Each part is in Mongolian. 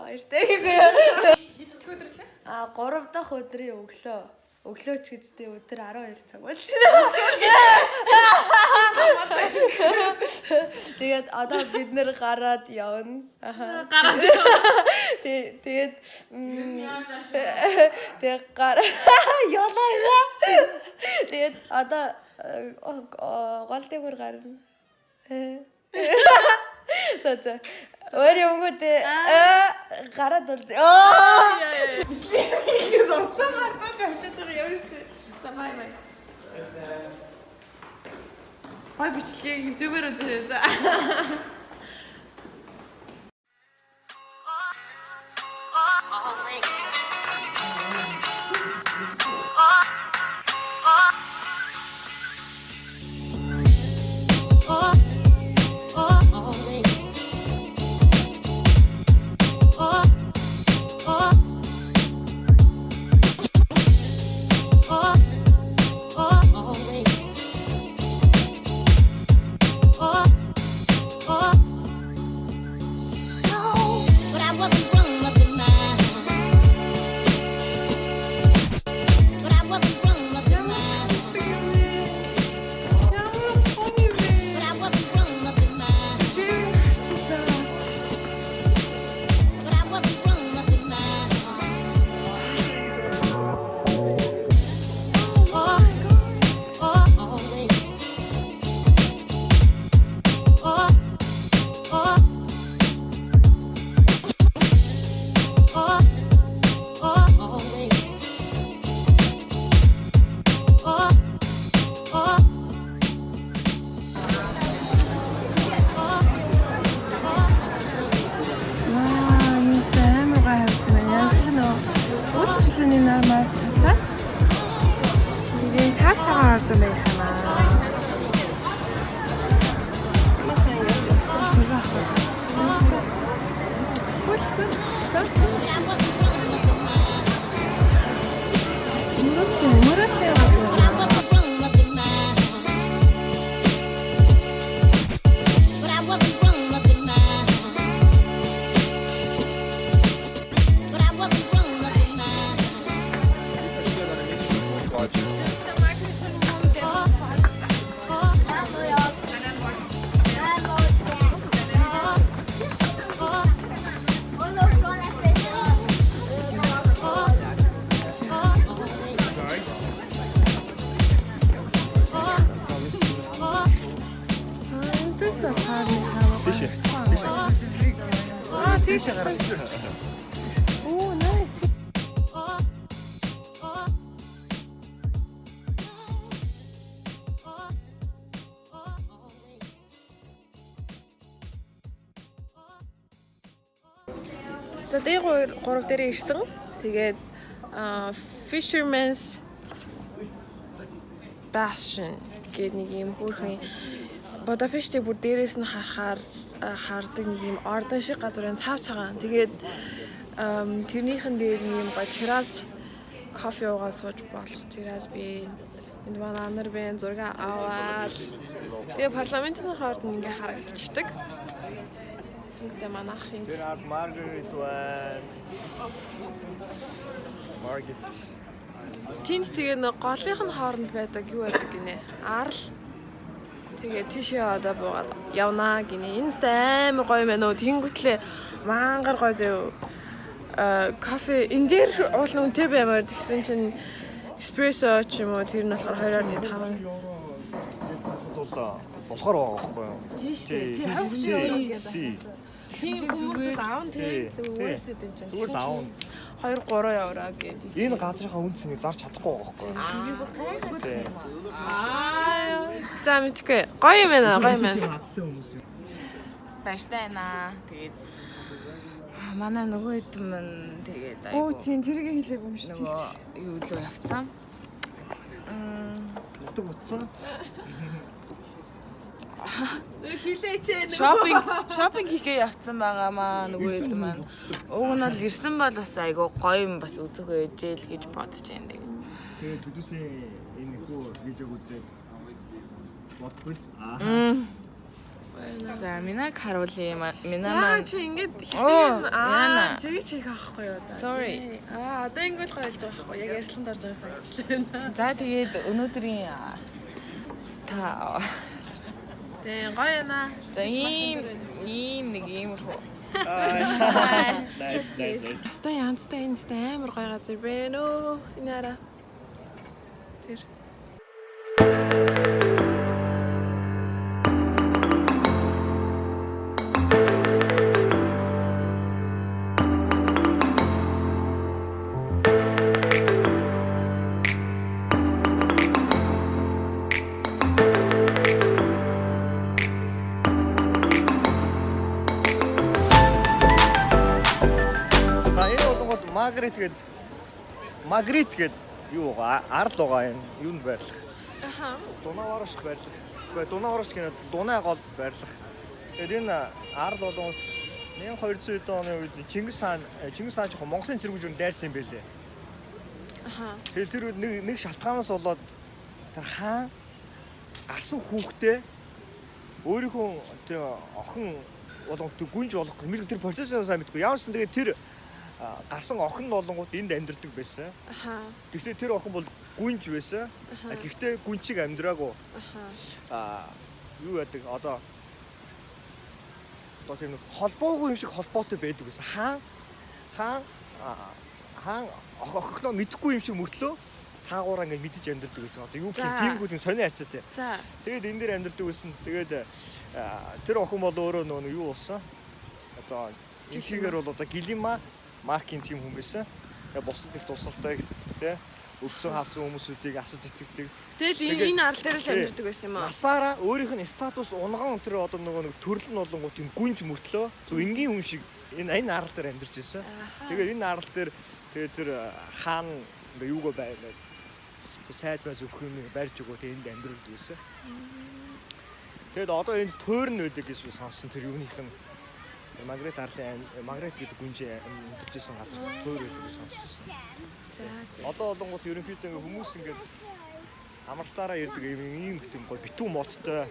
баяртай гэхгүй. Хэд дэх өдөр лээ? 3 дахь өдрийн өглөө. Өглөөч гэжтэй өдөр 12 цаг болж. Тэгээд одоо бид нэр гараад явна. Гараад. Тэгээд ялаа. Тэгээд одоо гол дээгүүр гарна. За. Өөр юмгуудээ гараад бол. Бичлэг уцаа гардаад явчихад байгаа юм чи. За бай. Бай бичлэгийг YouTube-ээр үзээ. За. Oh, nice. За дээг 3 дээр ирсэн. Тэгээд Fisherman's Bastion гэдэг нэг юм хөөрхөн Будапештийг бүр дээрээс нь хардаг нэг юм ордон шиг газар цав цагаан. Тэгээд тэрнийхэн дээр юм ба террас кофе уугаа сууж болох террас би энд манай нар бэн зураг аваад тэгээ парламентын хоорд ингээ харагдчихдаг. Ингээд манайх юм. Тэр ард Маргарет байна. Маргарет. Тинт тэгээ нэг голынх нь хооронд байдаг юу байдаг гинэ. Арал. Тэгээ тийшээ одоо буугаад явнаа гинэ. Энэ амар гоё юм байна уу. Тэнгүүтлээ мангар гоё зөө. Кофе энэ дээр уулын үнэтэй баймаар тэгсэн чинь эспрессо ч юм уу тэр нь болохоор 2.5. Болохоор байгаа байхгүй юу? Тийш дээ. Тий хавх шиг өөрөө. Тийм зүгээр даун тий зүгээр шүү дээ чинь. Зүгээр даун. 2-3 евро гэдэг. Энэ газрынхаа үн цэнийг зарч чадахгүй байгаа байхгүй юу? За мэдгүй. Гоё юм байна, гоё юм байна. Хацтай хүмүүс юм. Баяртай байна. Тэгээд манай нөгөө хэдэн мэн тэгээд Оо тийм тэрийг хэлээг юм шүү дээ. Юу лөө явцсан. Утга утсан. Хилээч Шопинг хийгээ явцсан байгаа маа нөгөө хэдэн маань. Уг нь бол ирсэн бол бас айгу гоё юм бас үзэх байжээл гэж бодож байна. Тэгээд төдөөсөө энэ хүү видеог үзээд бодхоц За минь харуулъя. Минь Яа маань чи ингэж Оо, хитэн яана. зэрэг чих авахгүй юу да. Sorry. Одоо ингэж гойлж байгаа байхгүй яг ярьсланд орж байгаа санагчлаа. за тэгээд өнөөдрийн та Тэгээ гоё яана. за ийм нэг иймэрхүү. Nice. Өстой янзтай энэ өстой амар гоё газар бэ нөө. Энэ хараа. Тэр. Магрит гээд юу байгаа? Арал байгаа юм. Юунд байрлах? Аха. Дунааварш байрлах. Гэхдээ дунааварш гэнэ Дунай гол байрлах. Тэгээд энэ арал болон 1200 оны үед Чингис хаан жоохон Монголын цэрэг бүжүүнд дайрсан юм байлээ. Аха. Тэгээд тэр үед нэг шалтгаанаас болоод тэр хаан алсан хүүхдээ өөрийнхөө тэр охин болон тэр гүнж болох тэр процессыг сайн мэдгүй. Яавсан тэгээд тэр гарсан охин болонгууд энд амьдардаг байсан. Аха. Гэхдээ тэр охин бол гүнж байсан. Гэхдээ гүнчиг амьдраагүй. Аха. Юу яадаг одоо тийм холбоогүй юм шиг холбоотой байдаг байсан. Хаан охиноо мэдэхгүй юм шиг мөртлөө цаагаараа ингэж мэдэж амьдардаг байсан. Одоо юу гэх юм тиймгүй тийм сони харцаатай. За. Тэгээд энэ дээр амьдардаг байсан. Тэгээд тэр охин бол өөрөө нөгөө юу болсон? Одоо инхигээр бол одоо Гэлима маркийн тим хүн байсан. Тэгээ бусдад их тусалдаг тий. Өвцөн хавцсан хүмүүсүүдийг асаж итгэдэг. Тэгэл энэ арал дээр л амьдардаг байсан юм аа. Насаараа өөрийнх нь статус унган тэр одоо нөгөө нэг төрөл нь болонгууд тийм гүнж мөртлөө зөв энгийн хүн шиг энэ арал дээр амьдарч байсан. Тэгээд энэ арал дээр тэгээд тэр хаан юугаа байлаа. Тэр сайз байз өгөх юм барьж өгөө тэгээд энд амьдардаг байсан. Тэгээд одоо энд тойрн байдаг гэж сонссон тэр юуных нь Магрит гэдэг гүнж амьдарчсэн газар тойр байдаг гэж сонссон. За. Одоо олонгууд ерөнхийдөө хүмүүс ингээд амралтаараа ирдэг ийм тийм гоё битүү модтой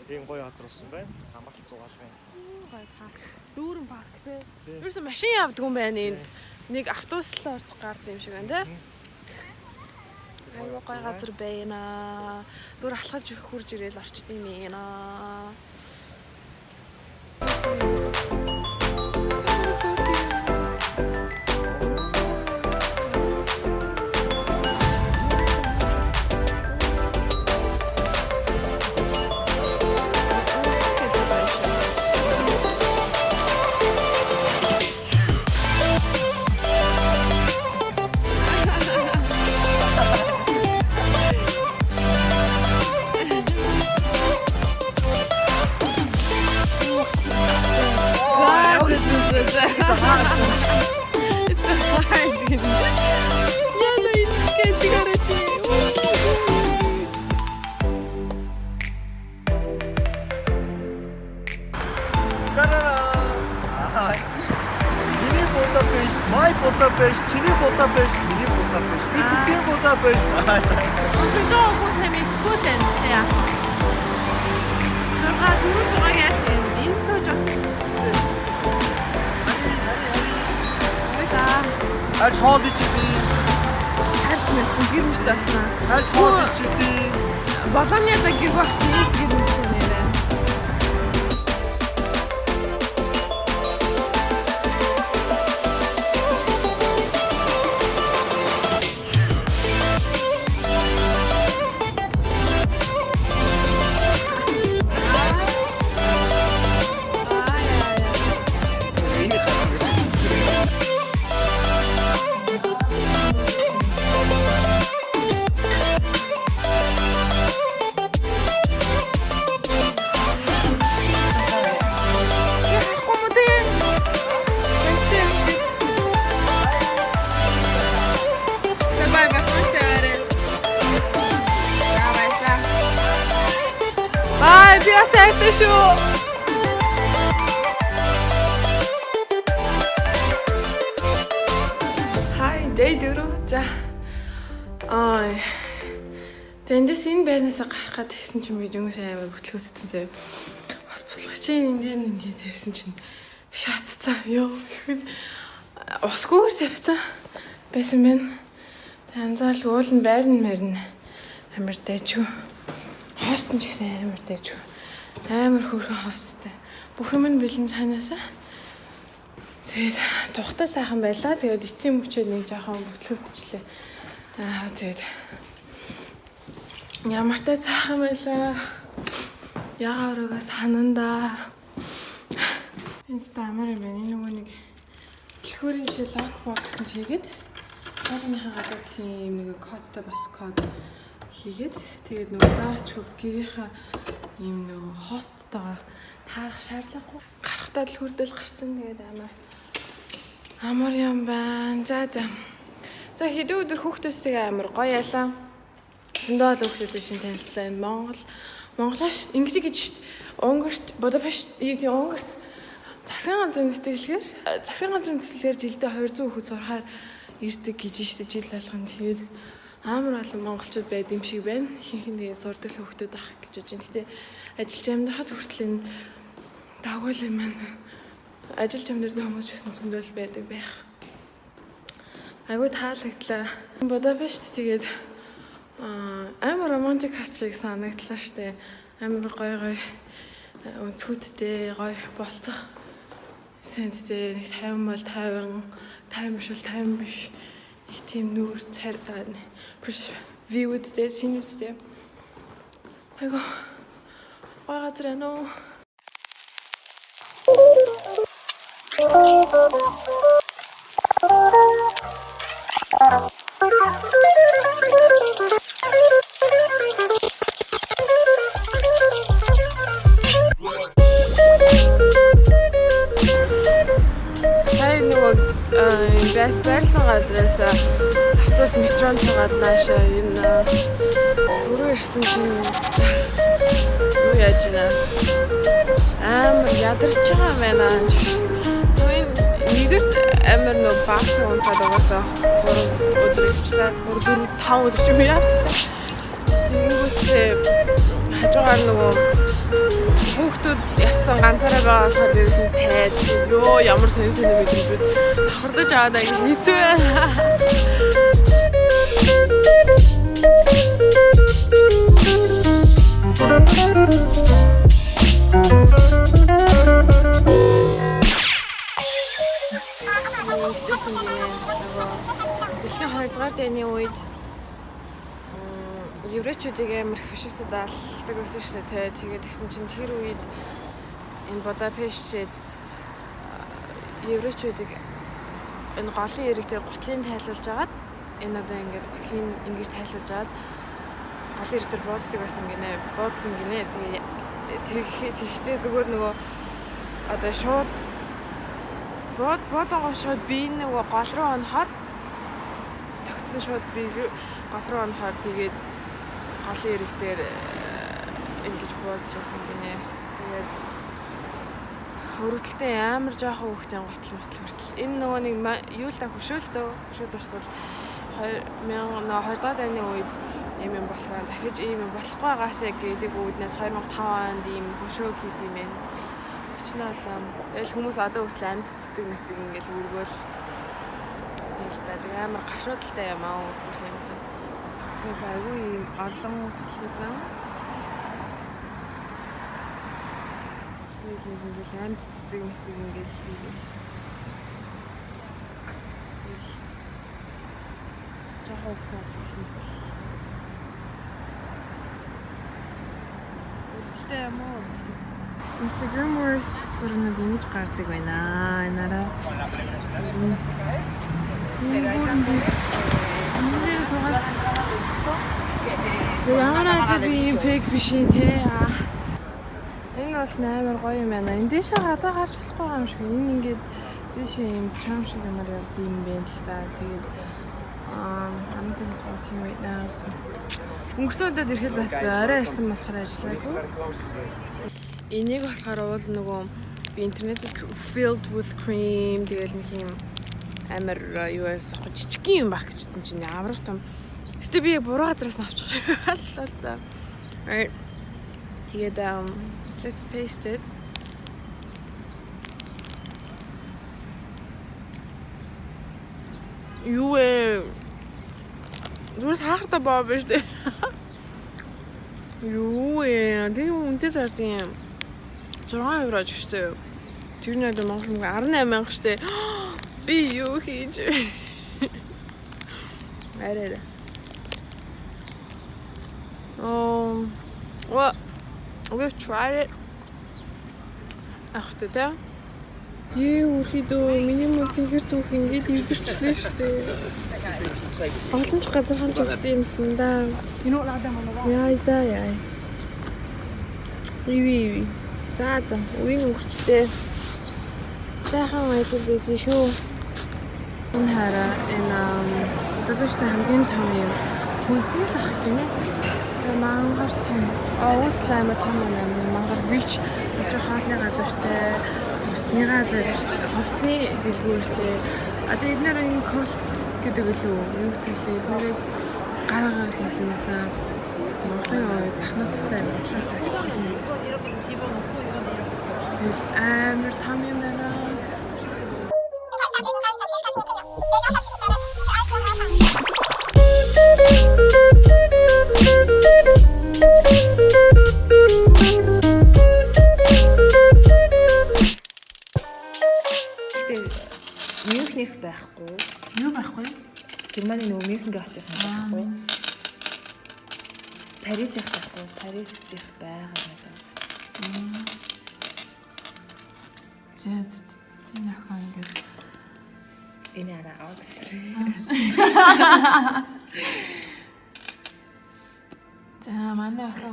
ийм гоё газар болсон байна. Амралт зугаалгын. Гоё парк. Дүүрэн парк тий. Юусэн машин явдаг юм байна энд. Нэг автобус л орж гард юм шиг байна тий. Айгуу гоё газар байна. Зүр алхаж хурж ирээл орчд юм ээ. My Budapest, чиний Budapest, миний Budapest, би бидний Budapest. Ons is ook ons hem in goed en ja. We gaan nu terug in zo just. Аль хоолой чи би? Харж мэрсэн гэр мэт болно. Аль хоолой чи би? Болооныда гэр багч нэг гэр мэт нэрээ. Сайтай шүү. Хай, day 4. За. Тэндээс энэ байрнаас гарах гээд тэгсэн чинь би юм сайн амар бүтлгөөссөн заяа. Буслагчийн энэ дээр ингээд тавьсан чинь шатцсан. Йоо. Усгүйгээр тавьсан байсан байна. Танзаал уул нь байрна амар дайжгүй. Хост нь ч гэсэн амар дайжгүй. Амар хөөрхөн хосттой. Бүх юм нь бэлэн цаанаасаа. Тэгээд тухтай сайхан байлаа. Тэгээд эцсийн мөчөө нэг жоохон бүтлгүүдчлээ. Тэгээд ямар та сайхан байлаа. Ягаруугаа санандаа. Инстамаар юм байна. Нөгөө нэг дэлхүүрийн жишээ локбокс нь хийгээд хаалганыхаа гадуудлын юм нэг кодтой бас код хийгээд тэгээд нөгөө заалч хөв гэрийнхаа юм нөгөө хосттойгоо таарах шаардлагагүй. Гарахтаа л хүрдэл гарсан. Тэгээд амар юм байна. За хэдэн өдөр хүүхдүүдтэйгээ амар гоё ялаа. Зөндөө л хүүхдүүдтэй шинэ танилцлаа. Энэ Монголоош ингэдэг гэж шít. Унгарт, Будапешт, Унгарт засгийн газрын тэтгэлгээр жилдээ 200 хүүхэд сурахаар ирдэг гэж шít жил алган. Тэгээд амар олон монголчууд байд юм шиг байна. Ихэнх нь сурдаг хүүхдүүд ах гэж бодож байна. Гэтэ ажиллаж амьдрахад хүртэл энэ дагуул юм байна. Ажиллаж амьдрэх хүмүүс ч гэсэн зөндөл байдаг байх. Айгуу таалагдлаа. Будапешт тэгээд амар романтик хачиг санагдлаа штэ. Амар гоё өнцгүүдтэй гоё болцох. Сэнтэй нэг 50 бол 50 биш. Их тийм нүүр цар вьюдтэй синүүдтэй. Айгуу гоё газар нөө. Барьсан газраас автобус метронд суугаад наашаа энэ түрүү ирсэн чинь юу яаж байна? Амар ядарч байгаа юм байна. Нэгдүгээр амар нөө баах унтаад угаасаа 3 өдөр ичлээ 4 5 өдөр ч юм яа. Тэгэнгүүтээ хажуугаар нөгөө хүүхдүүд явцсан ганцаараа байгаа болохоор дээрээс нь сайд ёо ямар сонир мэдрэмжүүд давхардаж аваад аяг хийцээ. Тэгсэн гинэ нөгөө дэлхийн 2 дугаар дайны үед еврейчүүдийг амар фашистад алдаг байсан шүү дээ. Тэгээд тэгсэн чинь тэр үед энэ Будапештэд еврейчүүдийг энэ голын эрэг дээр гутлын тайлуулж агаад энэ одоо ингээд гутлын ингэж тайлуулж агаад голын эрэг дээр бууддаг байсан гинэ. Буудсан гинэ. Тэгэхдээ зүгээр нөгөө одоо шууд буудаагаа шууд би нөгөө гол руу онохоор цогцсон шууд би гол руу онохоор тэгээд голын эрэг дээр ингэж буудаж байсан гинэ. Тэгээд өргөдөлтөй амар жоохон хүүхдийн готл хүртэл. Энэ нөгөө нэг юу л та хөшөөл дурсвал 2002 дахь дайны үед ийм юм болсон. Дахиж ийм юм болохгүй байгаасаа гэдэг үүднээс 2005 онд ийм хөшөө хийсэн юм байна. Өчнөөлөө. Тэгэл хүмүүс одоо хүртэл амьд цэцэг ингээл үргөөл тэгэл байдаг. Амар гашуудалтай юм аа бүх юм. Тэгэл айгүй ийм олон хөтлөсөн. Ингээл амьд цэцэг ингээл хийгээл. Жахогтой хөтлөв. Үргэлжлээ юм уу? Instagram-оор зурнууд ингэж гардаг байна. Энараа. Ямар би фейк биш те. Энэ бол амар гоё юм байна. Энд дэше гадаа гарч болохгүй юм шиг. Энэ ингээд дэше юм чам шиг юмар явд юм байна л да. Тэгээд something is working right now. Өнгөрсөн удаад ирэхэд бас орой ирсэн болохоор ажиллаагүй. Энийг болохоор уул нөгөө интернетээс filled with cream тэгэл нэг юм амар юу яасан жижигхэн юм баг гэжсэн чинь аврах том. Гэтэ би буруу газраас авчих шиг боллоо л да. Тэгээд Let's taste it. Юу вэ? Зүрс хаахта боо биш дээ. Юу вэ? Тэр үнэтэй зард юм. 6 евро ч гэсэн. Тэрний одоо Монгол мөнгө 18,000 штэ. Би юу хийж вэ? Арай. Well, we've tried it. Ахтай та. Үрхийдөө миний мөн цэнхэр зүөх ингэж ивдэрчлээ штэ. Олон ч газар хамт өгсөн юмсан да. Яа да яа. Иви. За үеийн өнгөрчтэй. Сайхан байлгүй байсан шүү. Энэ хараа энэ Будапешт хамгийн том юм. Түнсний зах гинэ. Мангар том. Оос клаймат том юм. Мангар бич хаалны газартай. Хувцсны газар шүү дээ. Хувцсны дэлгүүр шүү дээ. Одоо эдгээр энэ колт гэдэг үлээ юу хэлээ. Эднэрийг гараагаар хийсэн юмсаа Монголын захналттай уушаас агчлаа. Амар том юм байна. Мюнхнийх байхгүй. Юу байхгүй? Германы нөгөө Мюнхенгийн хотын байхгүй. Парисих байхгүй. Парисих байгаа надад. Зэн ахаа ингээд Энэ араа аваад. За манай ахаа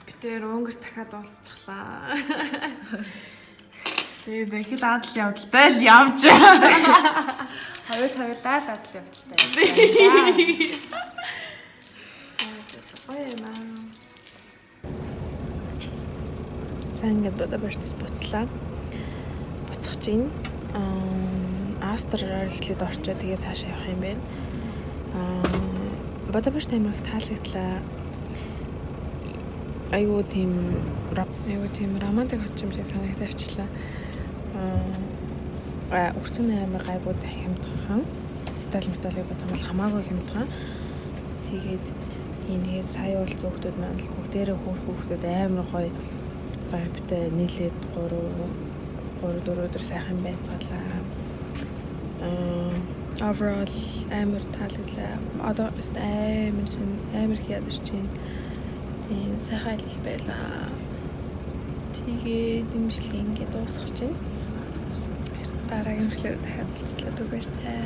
битээр өнгөр дахиад уулзчихлаа. Тэгээд ихэд адал явдалтай л явж. Хоёулаа л адал явдалтай. За ингээд Будапештээс буцлаа. Буцах чинь Австраар эхлээд орчоо тэгээ цаашаа явах юм байна. Будапешт аймаг таалагдлаа. Айгуу тийм романтик хот юм шиг санагдавчлаа. Өртөний аймаг айгуу хямдхан. Металлыг бодвол хамаагүй хямдхан. Тэгээд тэгээд сая бол зөвхтүүд маань бүгдээрээ хөөхтүүд амар гоё вайбтай нийлээд 3-4 өдөр сайхан байцгаалаа. Overall амар таалагдлаа. Одоо амар хядарч чинь сайхан аялал байлаа. Тэгээд имжлээ ингээд дуусгах чинь дараагийн имжлээ дахиад болцлоо түр баяртай.